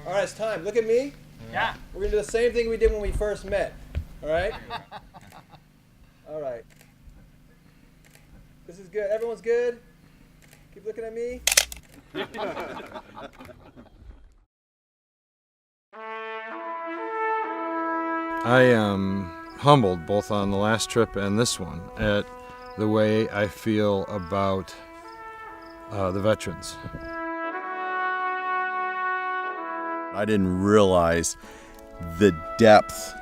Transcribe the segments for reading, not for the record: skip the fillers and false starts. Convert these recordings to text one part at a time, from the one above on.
All right, it's time. Look at me. Yeah. We're going to do the same thing we did when we first met. All right? All right. This is good. Everyone's good? Keep looking at me. I am humbled both on the last trip and this one at the way I feel about the veterans. I didn't realize the depth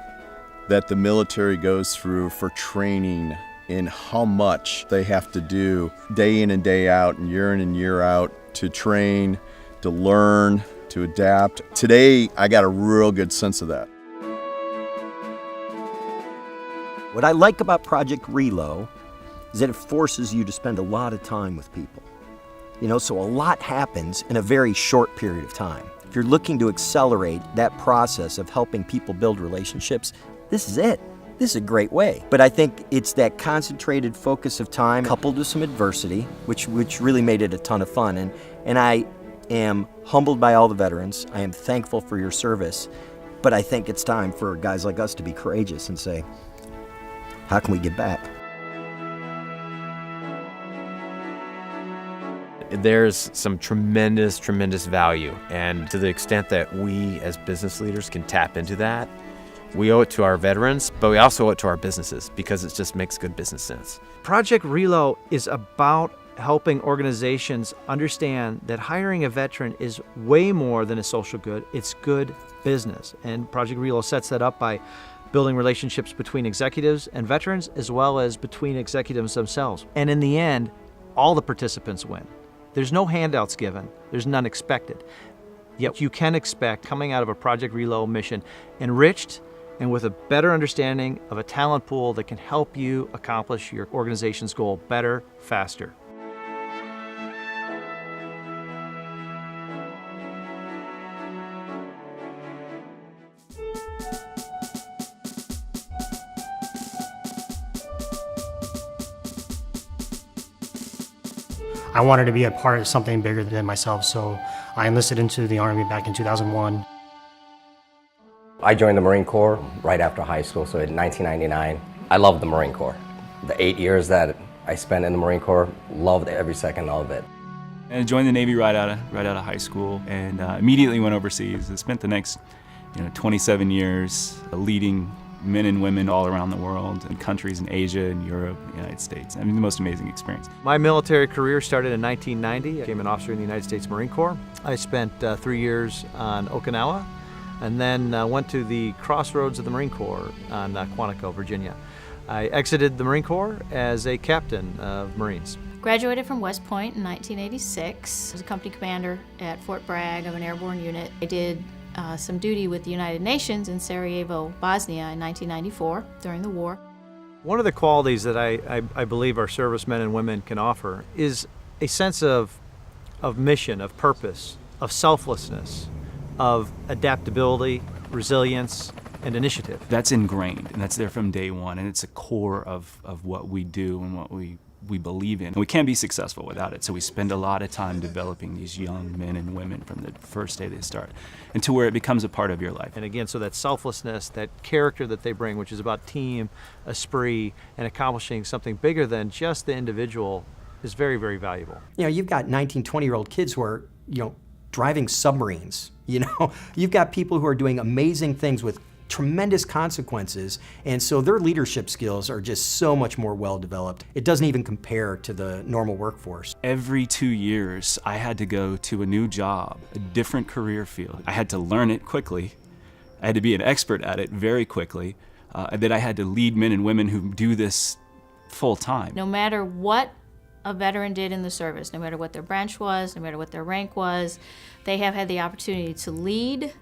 that the military goes through for training and how much they have to do day in and day out and year out to train, to learn, to adapt. Today, I got a real good sense of that. What I like about Project Reload is that it forces you to spend a lot of time with people. So a lot happens in a very short period of time. If you're looking to accelerate that process of helping people build relationships, this is it. This is a great way. But I think it's that concentrated focus of time coupled with some adversity, which really made it a ton of fun. And I am humbled by all the veterans. I am thankful for your service. But I think it's time for guys like us to be courageous and say, how can we give back? There's some tremendous value, and to the extent that we as business leaders can tap into that, we owe it to our veterans, but we also owe it to our businesses because it just makes good business sense. Project Reload is about helping organizations understand that hiring a veteran is way more than a social good. It's good business. And Project Reload sets that up by building relationships between executives and veterans, as well as between executives themselves. And in the end, all the participants win. There's no handouts given. There's none expected. Yet you can expect coming out of a Project Reload mission enriched and with a better understanding of a talent pool that can help you accomplish your organization's goal better, faster. I wanted to be a part of something bigger than myself, so I enlisted into the Army back in 2001. I joined the Marine Corps right after high school, so in 1999. I loved the Marine Corps. The 8 years that I spent in the Marine Corps, loved every second of it. And I joined the Navy right out of high school, and immediately went overseas. I spent the next 27 years leading men and women all around the world, in countries in Asia and Europe, the United States. I mean, the most amazing experience. My military career started in 1990. I became an officer in the United States Marine Corps. I spent 3 years on Okinawa, and then went to the crossroads of the Marine Corps on Quantico, Virginia. I exited the Marine Corps as a captain of Marines. Graduated from West Point in 1986. I was a company commander at Fort Bragg of an airborne unit. I did some duty with the United Nations in Sarajevo, Bosnia in 1994 during the war. One of the qualities that I believe our servicemen and women can offer is a sense of mission, of purpose, of selflessness, of adaptability, resilience, and initiative. That's ingrained, and that's there from day one, and it's a core of what we do and what we believe in. And we can't be successful without it, so we spend a lot of time developing these young men and women from the first day they start, and to where it becomes a part of your life. And again, so that selflessness, that character that they bring, which is about team, esprit, and accomplishing something bigger than just the individual, is very, very valuable. You've got 19, 20-year-old kids who are, driving submarines. You've got people who are doing amazing things with tremendous consequences, and so their leadership skills are just so much more well-developed. It doesn't even compare to the normal workforce. Every 2 years, I had to go to a new job, a different career field. I had to learn it quickly. I had to be an expert at it very quickly. And then I had to lead men and women who do this full time. No matter what a veteran did in the service, no matter what their branch was, no matter what their rank was, they have had the opportunity to lead.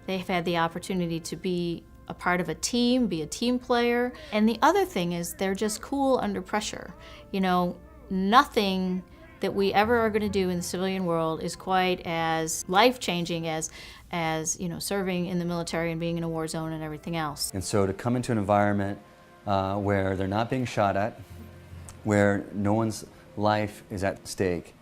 They've had the opportunity to be a part of a team, be a team player. And the other thing is they're just cool under pressure. Nothing that we ever are going to do in the civilian world is quite as life-changing as serving in the military and being in a war zone and everything else. And so to come into an environment where they're not being shot at, where no one's life is at stake,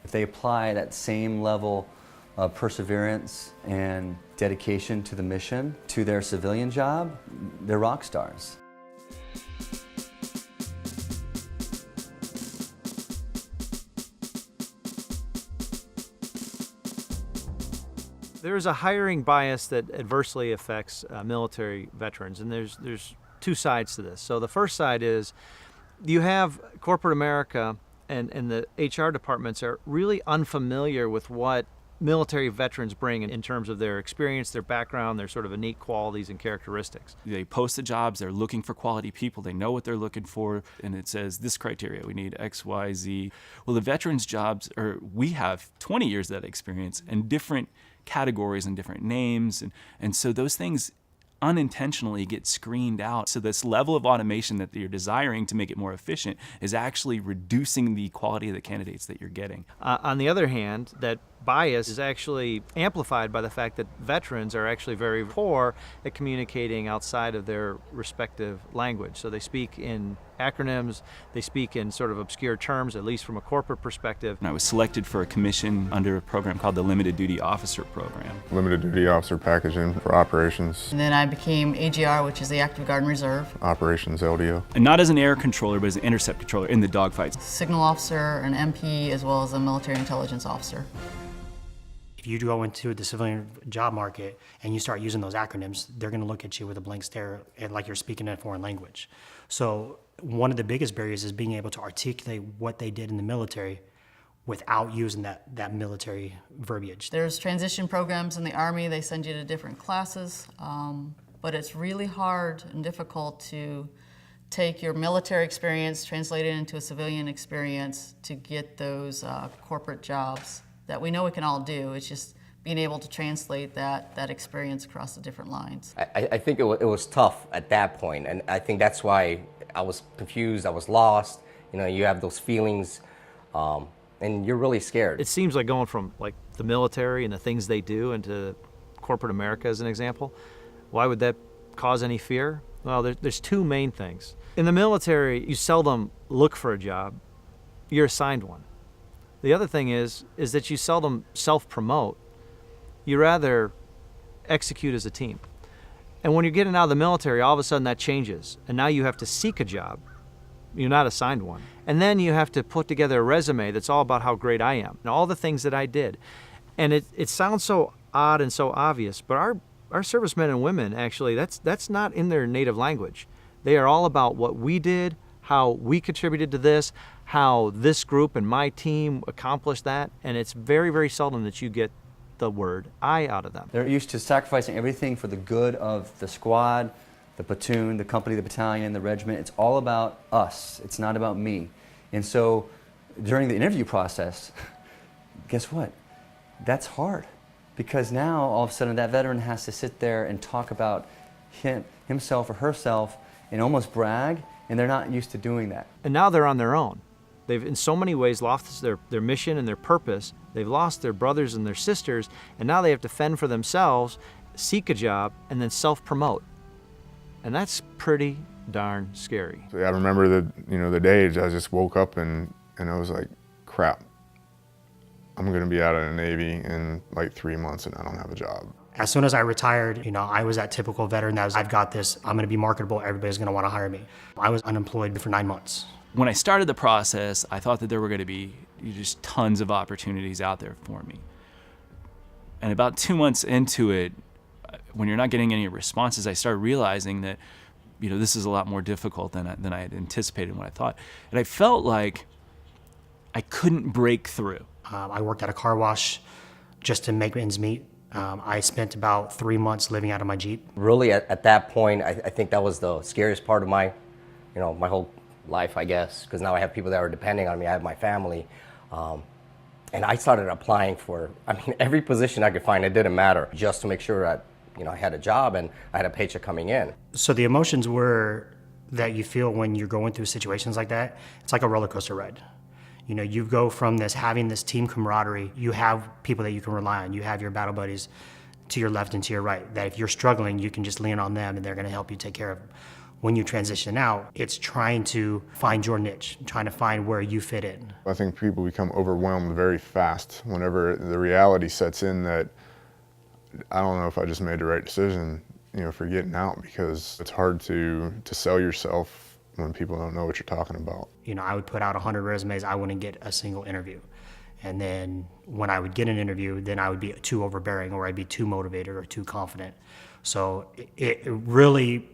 if they apply that same level of perseverance and dedication to the mission, to their civilian job, they're rock stars. There's a hiring bias that adversely affects military veterans, and there's two sides to this. So the first side is you have corporate America and the HR departments are really unfamiliar with what military veterans bring in terms of their experience, their background, their sort of innate qualities and characteristics. They post the jobs, they're looking for quality people, they know what they're looking for, and it says this criteria, we need X, Y, Z. Well, the veterans jobs, we have 20 years of that experience and different categories and different names, and so those things unintentionally get screened out. So this level of automation that you're desiring to make it more efficient is actually reducing the quality of the candidates that you're getting. On the other hand, that bias is actually amplified by the fact that veterans are actually very poor at communicating outside of their respective language. So they speak in acronyms, they speak in sort of obscure terms, at least from a corporate perspective. And I was selected for a commission under a program called the Limited Duty Officer Program. Limited Duty Officer packaging for operations. And then I became AGR, which is the Active Guard and Reserve. Operations LDO. And not as an air controller, but as an intercept controller in the dogfights. Signal officer, an MP, as well as a military intelligence officer. If you go into the civilian job market and you start using those acronyms, they're going to look at you with a blank stare and like you're speaking a foreign language. So one of the biggest barriers is being able to articulate what they did in the military without using that military verbiage. There's transition programs in the Army. They send you to different classes, but it's really hard and difficult to take your military experience, translate it into a civilian experience to get those corporate jobs that we know we can all do. It's just being able to translate that experience across the different lines. I think it was tough at that point, and I think that's why I was confused, I was lost. You know, you have those feelings, and you're really scared. It seems like going from like the military and the things they do into corporate America as an example. Why would that cause any fear? Well, there's two main things. In the military, you seldom look for a job, you're assigned one. The other thing is that you seldom self-promote. You rather execute as a team. And when you're getting out of the military, all of a sudden that changes. And now you have to seek a job. You're not assigned one. And then you have to put together a resume that's all about how great I am and all the things that I did. And it sounds so odd and so obvious, but our servicemen and women, actually, that's not in their native language. They are all about what we did, how we contributed to this, how this group and my team accomplished that, and it's very, very seldom that you get the word I out of them. They're used to sacrificing everything for the good of the squad, the platoon, the company, the battalion, the regiment. It's all about us. It's not about me. And so during the interview process, guess what? That's hard, because now all of a sudden that veteran has to sit there and talk about himself or herself and almost brag, and they're not used to doing that. And now they're on their own. They've in so many ways lost their mission and their purpose. They've lost their brothers and their sisters, and now they have to fend for themselves, seek a job, and then self-promote. And that's pretty darn scary. So I remember the days I just woke up and I was like, crap, I'm gonna be out of the Navy in like 3 months and I don't have a job. As soon as I retired, I was that typical veteran that was, I've got this, I'm gonna be marketable, everybody's gonna wanna hire me. I was unemployed for 9 months. When I started the process, I thought that there were going to be just tons of opportunities out there for me. And about 2 months into it, when you're not getting any responses, I started realizing that, this is a lot more difficult than I had anticipated and what I thought. And I felt like I couldn't break through. I worked at a car wash just to make ends meet. I spent about 3 months living out of my Jeep. Really, at that point, I think that was the scariest part of my whole life, I guess, because now I have people that are depending on me. I have my family, and I started applying for, every position I could find. It didn't matter, just to make sure that I had a job and I had a paycheck coming in. So the emotions were that you feel when you're going through situations like that. It's like a roller coaster ride. You go from having this team camaraderie. You have people that you can rely on. You have your battle buddies to your left and to your right. That if you're struggling, you can just lean on them and they're going to help you take care of when you transition out, it's trying to find your niche, trying to find where you fit in. I think people become overwhelmed very fast whenever the reality sets in that I don't know if I just made the right decision, for getting out, because it's hard to sell yourself when people don't know what you're talking about. I would put out 100 resumes, I wouldn't get a single interview. And then when I would get an interview, then I would be too overbearing, or I'd be too motivated or too confident. So it really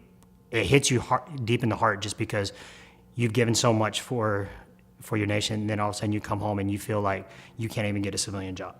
hits you deep in the heart, just because you've given so much for your nation, and then all of a sudden you come home and you feel like you can't even get a civilian job.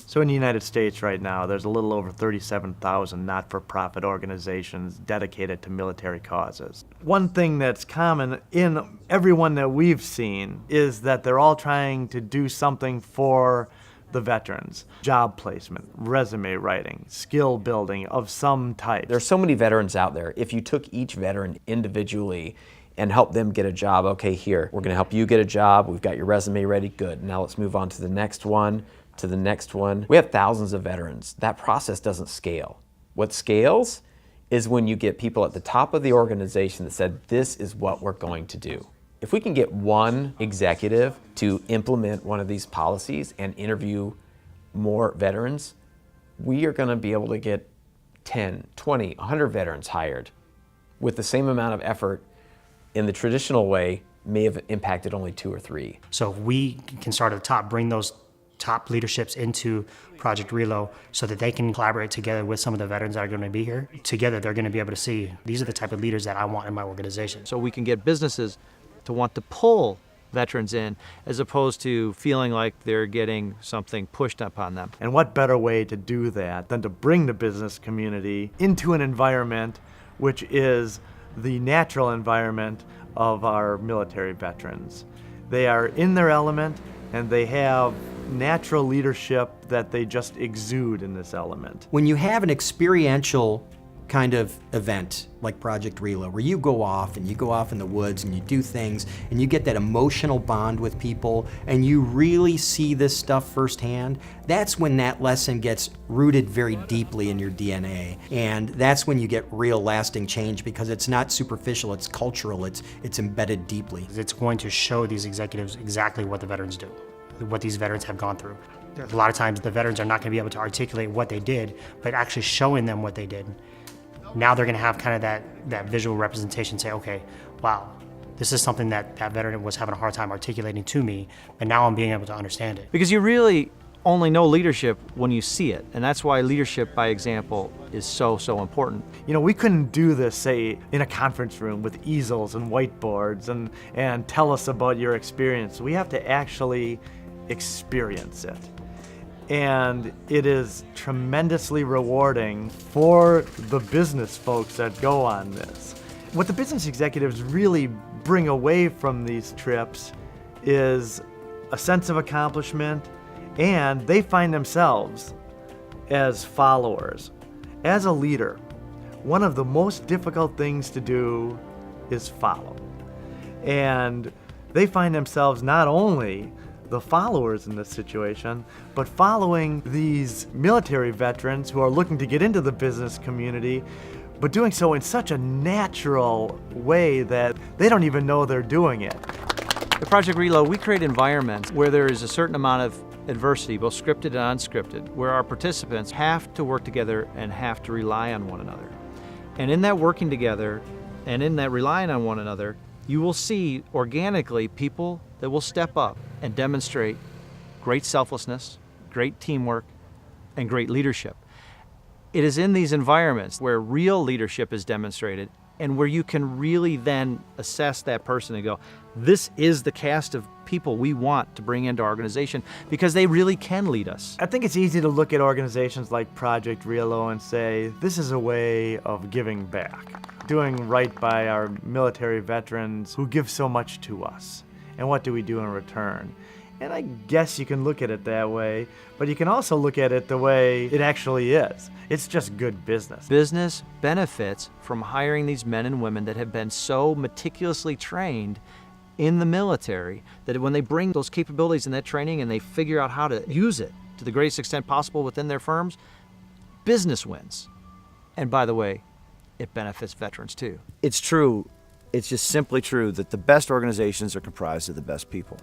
So in the United States right now, there's a little over 37,000 not-for-profit organizations dedicated to military causes. One thing that's common in everyone that we've seen is that they're all trying to do something for the veterans. Job placement, resume writing, skill building of some type. There's so many veterans out there. If you took each veteran individually and helped them get a job, okay, here, we're gonna help you get a job, we've got your resume ready, good. Now let's move on to the next one, to the next one. We have thousands of veterans. That process doesn't scale. What scales is when you get people at the top of the organization that said, this is what we're going to do. If we can get one executive to implement one of these policies and interview more veterans, we are going to be able to get 10, 20, 100 veterans hired with the same amount of effort. In the traditional way, may have impacted only 2 or 3. So if we can start at the top, bring those top leaderships into Project Reload so that they can collaborate together with some of the veterans that are going to be here. Together, they're going to be able to see, these are the type of leaders that I want in my organization. So we can get businesses to want to pull veterans in, as opposed to feeling like they're getting something pushed upon them. And what better way to do that than to bring the business community into an environment which is the natural environment of our military veterans. They are in their element, and they have natural leadership that they just exude in this element. When you have an experiential kind of event like Project Reload, where you go off in the woods and you do things and you get that emotional bond with people and you really see this stuff firsthand, that's when that lesson gets rooted very deeply in your DNA. And that's when you get real lasting change, because it's not superficial, it's cultural, it's embedded deeply. It's going to show these executives exactly what the veterans do, what these veterans have gone through. A lot of times the veterans are not going to be able to articulate what they did, but actually showing them what they did. Now they're going to have kind of that visual representation, say, okay, wow, this is something that veteran was having a hard time articulating to me, but now I'm being able to understand it. Because you really only know leadership when you see it, and that's why leadership by example is so important. We couldn't do this, say, in a conference room with easels and whiteboards and tell us about your experience. We have to actually experience it. And it is tremendously rewarding for the business folks that go on this. What the business executives really bring away from these trips is a sense of accomplishment, and they find themselves as followers. As a leader, one of the most difficult things to do is follow. And they find themselves not only the followers in this situation, but following these military veterans who are looking to get into the business community, but doing so in such a natural way that they don't even know they're doing it. At Project Reload, we create environments where there is a certain amount of adversity, both scripted and unscripted, where our participants have to work together and have to rely on one another. And in that working together and in that relying on one another, you will see organically people that will step up and demonstrate great selflessness, great teamwork, and great leadership. It is in these environments where real leadership is demonstrated and where you can really then assess that person and go, this is the cast of people we want to bring into our organization, because they really can lead us. I think it's easy to look at organizations like Project Reload and say, this is a way of giving back, doing right by our military veterans who give so much to us. And what do we do in return? And I guess you can look at it that way, but you can also look at it the way it actually is. It's just good business. Business benefits from hiring these men and women that have been so meticulously trained in the military that when they bring those capabilities and that training and they figure out how to use it to the greatest extent possible within their firms, business wins. And by the way, it benefits veterans too. It's true, it's just simply true that the best organizations are comprised of the best people.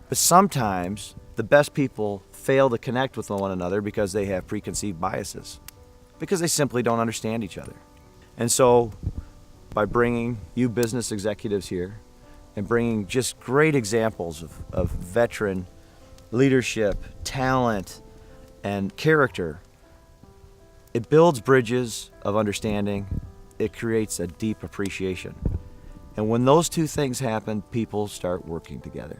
But sometimes the best people fail to connect with one another because they have preconceived biases, because they simply don't understand each other. And so by bringing you business executives here and bringing just great examples of veteran leadership, talent, and character, it builds bridges of understanding. It creates a deep appreciation. And when those two things happen, people start working together.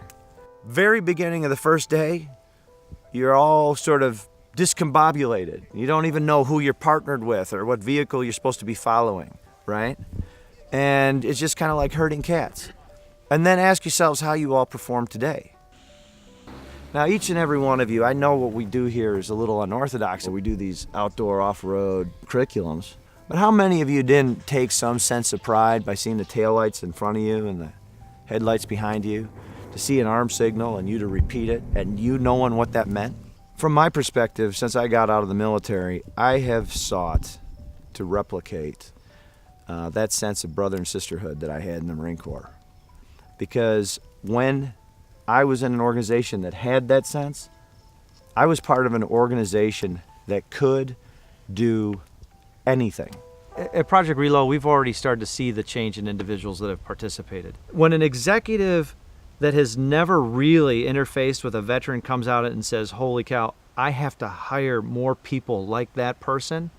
Very beginning of the first day, you're all sort of discombobulated. You don't even know who you're partnered with or what vehicle you're supposed to be following, right? And it's just kind of like herding cats. And then ask yourselves how you all perform today. Now, each and every one of you, I know what we do here is a little unorthodox. We do these outdoor off-road curriculums. But how many of you didn't take some sense of pride by seeing the taillights in front of you and the headlights behind you, to see an arm signal and you to repeat it and you knowing what that meant? From my perspective, since I got out of the military, I have sought to replicate that sense of brother and sisterhood that I had in the Marine Corps. Because when I was in an organization that had that sense, I was part of an organization that could do anything. At Project Reload, we've already started to see the change in individuals that have participated. When an executive that has never really interfaced with a veteran comes out and says, holy cow, I have to hire more people like that person,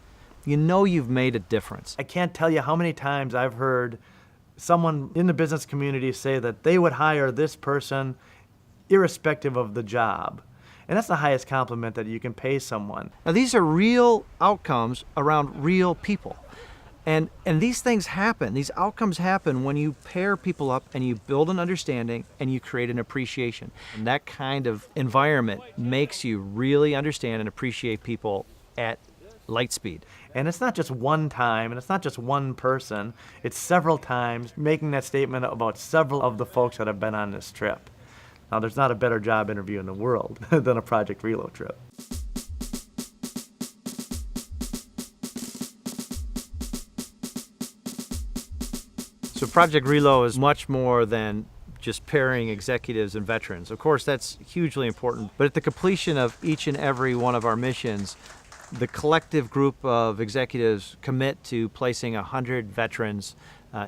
you know you've made a difference. I can't tell you how many times I've heard someone in the business community say that they would hire this person irrespective of the job. And that's the highest compliment that you can pay someone. Now, these are real outcomes around real people. And these things happen, these outcomes happen when you pair people up and you build an understanding and you create an appreciation. And that kind of environment makes you really understand and appreciate people at light speed. And it's not just one time, and it's not just one person, it's several times making that statement about several of the folks that have been on this trip. Now, there's not a better job interview in the world than a Project Reload trip. So Project Reload is much more than just pairing executives and veterans. Of course, that's hugely important, but at the completion of each and every one of our missions, the collective group of executives commit to placing 100 veterans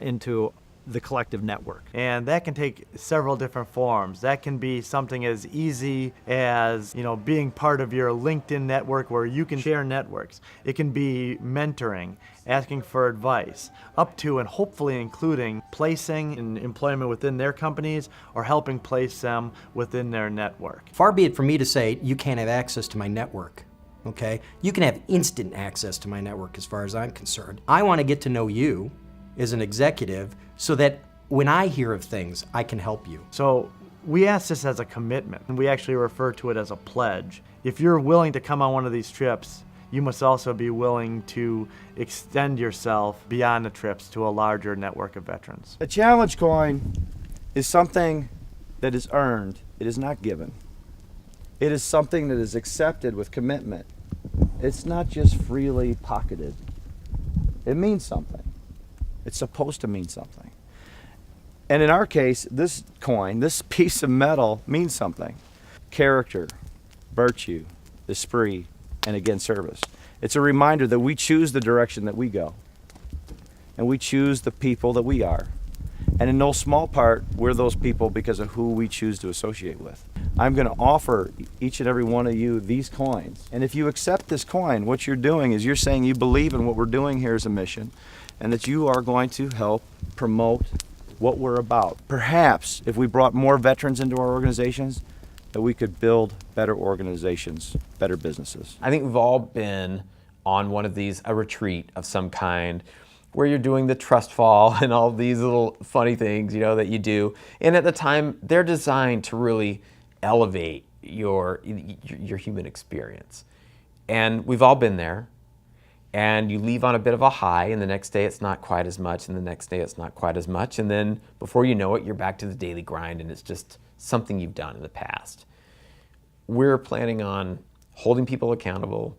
into the collective network. And that can take several different forms. That can be something as easy as, being part of your LinkedIn network where you can share networks. It can be mentoring, asking for advice, up to and hopefully including placing in employment within their companies or helping place them within their network. Far be it from me to say you can't have access to my network. Okay? You can have instant access to my network as far as I'm concerned. I want to get to know you as an executive so that when I hear of things, I can help you. So we ask this as a commitment, and we actually refer to it as a pledge. If you're willing to come on one of these trips, you must also be willing to extend yourself beyond the trips to a larger network of veterans. A challenge coin is something that is earned. It is not given. It is something that is accepted with commitment. It's not just freely pocketed. It means something. It's supposed to mean something. And in our case, this coin, this piece of metal means something. Character, virtue, esprit, and again, service. It's a reminder that we choose the direction that we go. And we choose the people that we are. And in no small part, we're those people because of who we choose to associate with. I'm going to offer each and every one of you these coins. And if you accept this coin, what you're doing is you're saying you believe in what we're doing here as a mission, and that you are going to help promote what we're about. Perhaps if we brought more veterans into our organizations, that we could build better organizations, better businesses. I think we've all been on one of these, a retreat of some kind, where you're doing the trust fall and all these little funny things, that you do. And at the time, they're designed to really elevate your human experience. And we've all been there. and you leave on a bit of a high, and the next day it's not quite as much, and the next day it's not quite as much, and then before you know it, you're back to the daily grind, and it's just something you've done in the past. We're planning on holding people accountable,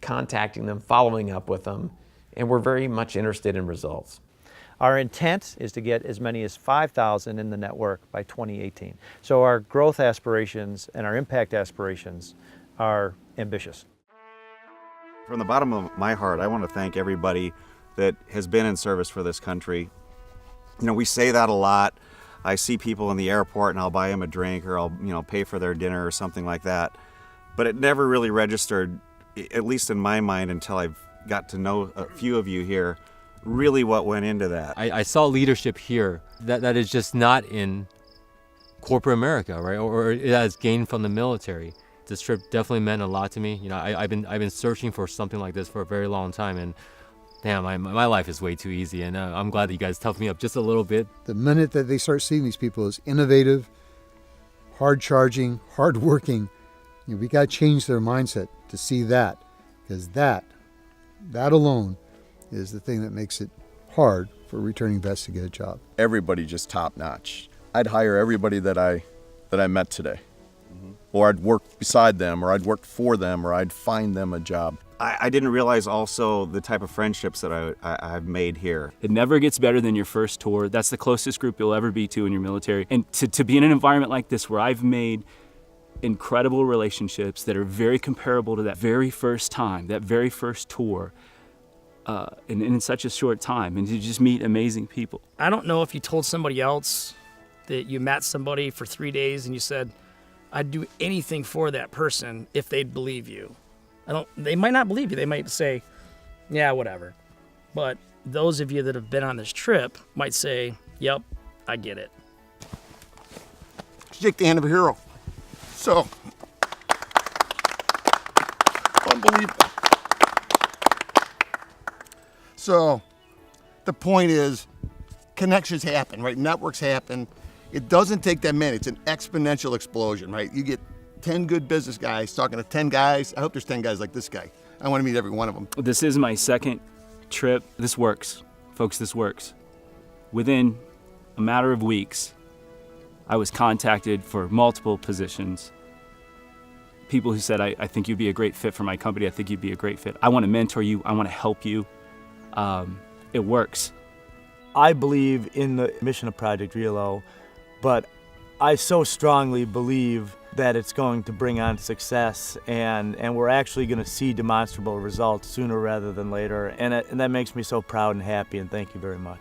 contacting them, following up with them, and we're very much interested in results. Our intent is to get as many as 5,000 in the network by 2018. So our growth aspirations and our impact aspirations are ambitious. From the bottom of my heart, I want to thank everybody that has been in service for this country. You know, we say that a lot. I see people in the airport and I'll buy them a drink or I'll, pay for their dinner or something like that. But it never really registered, at least in my mind, until I've got to know a few of you here, really what went into that. I saw leadership here that is just not in corporate America, right? Or it has gained from the military. This trip definitely meant a lot to me. I've been searching for something like this for a very long time, and damn, my life is way too easy, and I'm glad that you guys toughed me up just a little bit. The minute that they start seeing these people as innovative, hard-charging, hard-working, we got to change their mindset to see that, because that alone is the thing that makes it hard for returning vets to get a job. Everybody just top-notch. I'd hire everybody that I met today. Or I'd work beside them, or I'd work for them, or I'd find them a job. I didn't realize also the type of friendships that I've made here. It never gets better than your first tour. That's the closest group you'll ever be to in your military. And to be in an environment like this where I've made incredible relationships that are very comparable to that very first time, that very first tour, and in such a short time, and to just meet amazing people. I don't know if you told somebody else that you met somebody for 3 days and you said, I'd do anything for that person if they'd believe you. They might not believe you. They might say, yeah, whatever. But those of you that have been on this trip might say, yep, I get it. Shake the hand of a hero. So, unbelievable. So, the point is, connections happen, right? Networks happen. It doesn't take that many. It's an exponential explosion, right? You get 10 good business guys talking to 10 guys. I hope there's 10 guys like this guy. I want to meet every one of them. This is my second trip. This works. Folks, this works. Within a matter of weeks, I was contacted for multiple positions. People who said, I think you'd be a great fit for my company. I think you'd be a great fit. I want to mentor you. I want to help you. It works. I believe in the mission of Project Reload, but I so strongly believe that it's going to bring on success, and we're actually going to see demonstrable results sooner rather than later, and that makes me so proud and happy, and thank you very much.